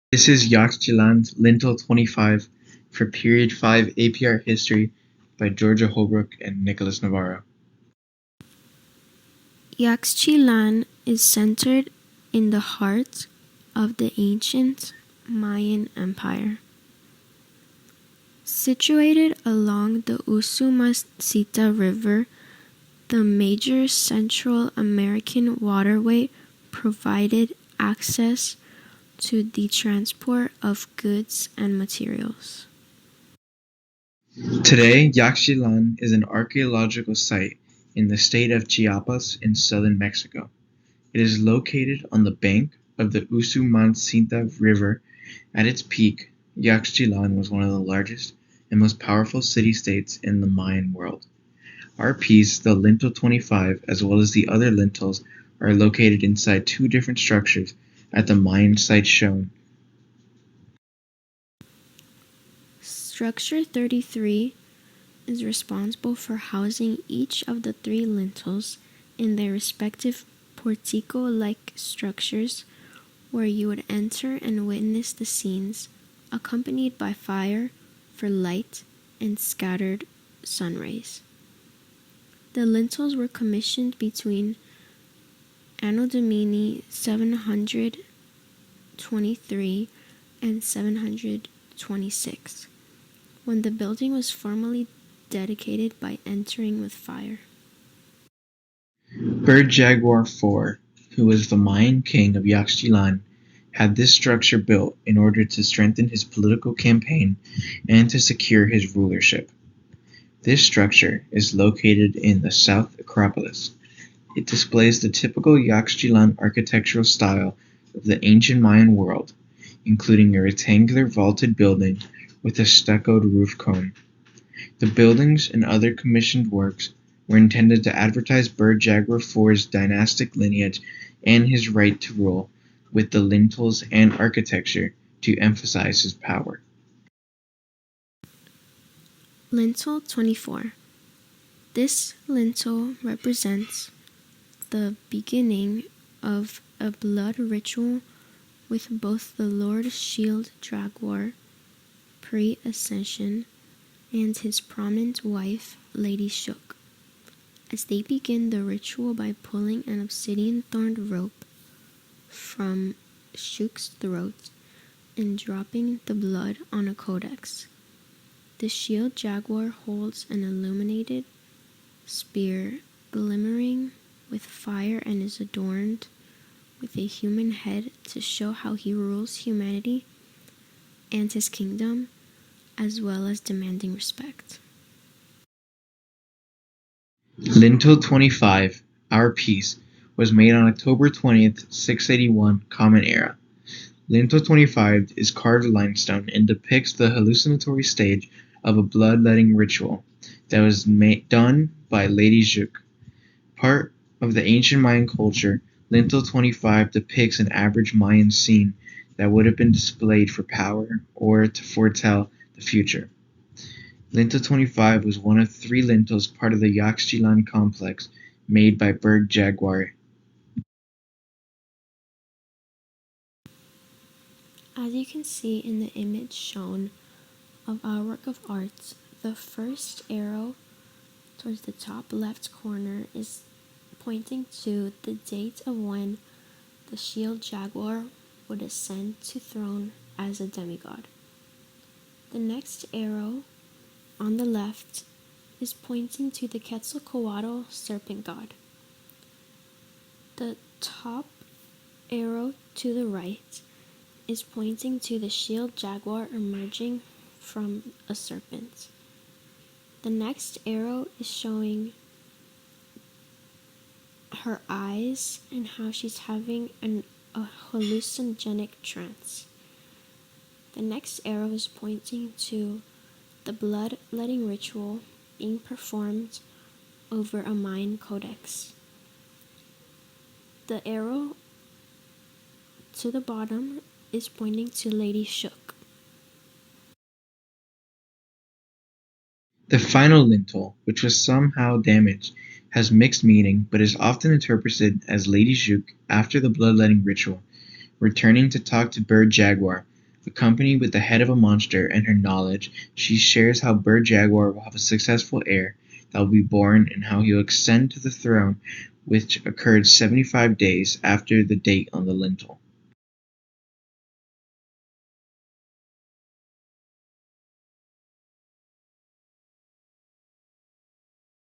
This is Yaxchilán's Lintel 25 for Period 5 APR History by Georgia Holbrook and Nicholas Navarro. Yaxchilán is centered in the heart of the ancient Mayan Empire. Situated along the Usumacinta River, the major Central American waterway provided access to the transport of goods and materials. Today, Yaxchilán is an archaeological site in the state of Chiapas in southern Mexico. It is located on the bank of the Usumacinta River. At its peak, Yaxchilán was one of the largest and most powerful city-states in the Mayan world. Our piece, the Lintel 25, as well as the other lintels, are located inside two different structures at the Mayan site shown. Structure 33 is responsible for housing each of the three lintels in their respective portico-like structures, where you would enter and witness the scenes, accompanied by fire for light and scattered sun rays. The lintels were commissioned between Anno Domini 723 and 726, when the building was formally dedicated by entering with fire. Bird Jaguar IV, who was the Mayan king of Yaxchilán, had this structure built in order to strengthen his political campaign and to secure his rulership. This structure is located in the South Acropolis. It displays the typical Yaxchilán architectural style of the ancient Mayan world, including a rectangular vaulted building with a stuccoed roof cone. The buildings and other commissioned works were intended to advertise Bird Jaguar IV's dynastic lineage and his right to rule, with the lintels and architecture to emphasize his power. Lintel 24. This lintel represents the beginning of a blood ritual with both the Lord Shield Jaguar pre-ascension and his prominent wife, Lady Shook, as they begin the ritual by pulling an obsidian-thorned rope from Shook's throat and dropping the blood on a codex. The Shield Jaguar holds an illuminated spear glimmering with fire and is adorned with a human head to show how he rules humanity and his kingdom, as well as demanding respect. Lintel 25, our piece, was made on October 20th, 681 Common Era. Lintel 25 is carved limestone and depicts the hallucinatory stage of a bloodletting ritual that was done by Lady Shook. Part of the ancient Mayan culture, Lintel 25 depicts an average Mayan scene that would have been displayed for power or to foretell the future. Lintel 25 was one of three lintels part of the Yaxchilán complex made by Bird Jaguar. As you can see in the image shown of our work of art, the first arrow towards the top left corner is pointing to the date of when the Shield Jaguar would ascend to throne as a demigod. The next arrow on the left is pointing to the Quetzalcoatl serpent god. The top arrow to the right is pointing to the Shield Jaguar emerging from a serpent. The next arrow is showing her eyes and how she's having a hallucinogenic trance. The next arrow is pointing to the bloodletting ritual being performed over a Mayan codex. The arrow to the bottom is pointing to Lady Shook. The final lintel, which was somehow damaged, has mixed meaning but is often interpreted as Lady Shook, after the bloodletting ritual, returning to talk to Bird Jaguar Accompanied with the head of a monster and her knowledge, she shares how Bird Jaguar will have a successful heir that will be born and how he will ascend to the throne, which occurred 75 days after the date on the lintel.